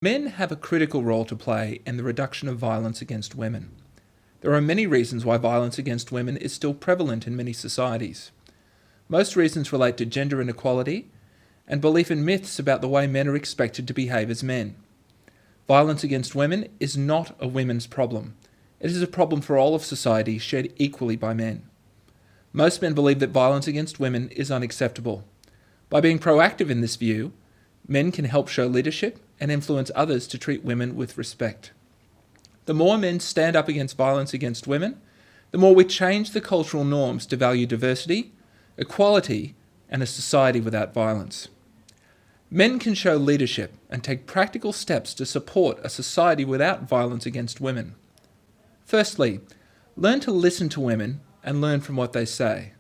Men have a critical role to play in the reduction of violence against women. There are many reasons why violence against women is still prevalent in many societies. Most reasons relate to gender inequality and belief in myths about the way men are expected to behave as men. Violence against women is not a women's problem. It is a problem for all of society, shared equally by men. Most men believe that violence against women is unacceptable. By being proactive in this view, men can help show leadership and influence others to treat women with respect. The more men stand up against violence against women, the more we change the cultural norms to value diversity, equality, and a society without violence. Men can show leadership and take practical steps to support a society without violence against women. Firstly, learn to listen to women and learn from what they say.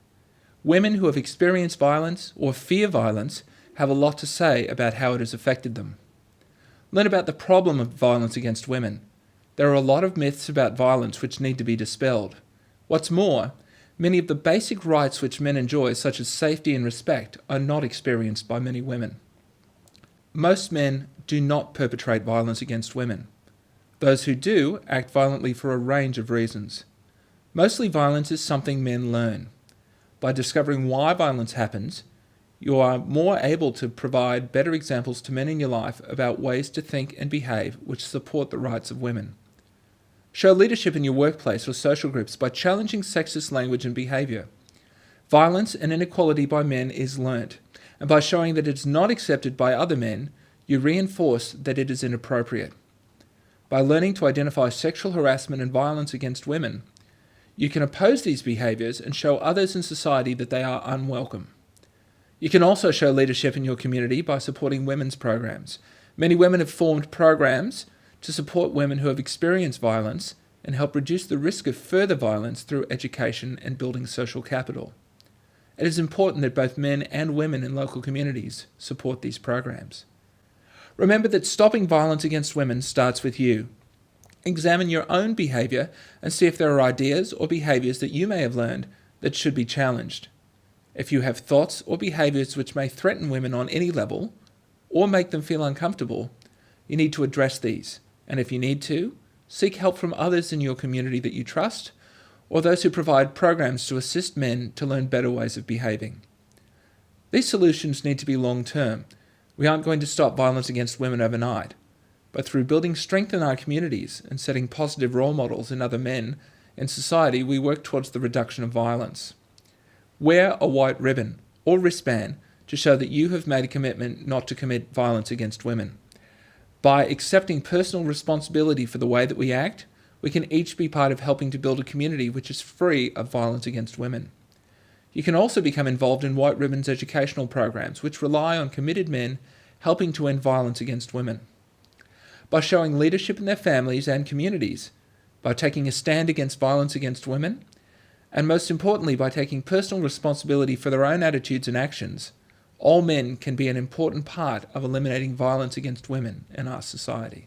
Women who have experienced violence or fear violence have a lot to say about how it has affected them. Learn about the problem of violence against women. There are a lot of myths about violence which need to be dispelled. What's more, many of the basic rights which men enjoy, such as safety and respect, are not experienced by many women. Most men do not perpetrate violence against women. Those who do act violently for a range of reasons. Mostly violence is something men learn. By discovering why violence happens, you are more able to provide better examples to men in your life about ways to think and behave which support the rights of women. Show leadership in your workplace or social groups by challenging sexist language and behaviour. Violence and inequality by men is learnt, and by showing that it is not accepted by other men, you reinforce that it is inappropriate. By learning to identify sexual harassment and violence against women, you can oppose these behaviours and show others in society that they are unwelcome. You can also show leadership in your community by supporting women's programs. Many women have formed programs to support women who have experienced violence and help reduce the risk of further violence through education and building social capital. It is important that both men and women in local communities support these programs. Remember that stopping violence against women starts with you. Examine your own behaviour and see if there are ideas or behaviours that you may have learned that should be challenged. If you have thoughts or behaviours which may threaten women on any level or make them feel uncomfortable, you need to address these, and if you need to, seek help from others in your community that you trust or those who provide programs to assist men to learn better ways of behaving. These solutions need to be long-term. We aren't going to stop violence against women overnight, but through building strength in our communities and setting positive role models in other men in society, we work towards the reduction of violence. Wear a white ribbon or wristband to show that you have made a commitment not to commit violence against women. By accepting personal responsibility for the way that we act, we can each be part of helping to build a community which is free of violence against women. You can also become involved in White Ribbon's educational programs, which rely on committed men helping to end violence against women. By showing leadership in their families and communities, by taking a stand against violence against women, and most importantly, by taking personal responsibility for their own attitudes and actions, all men can be an important part of eliminating violence against women in our society.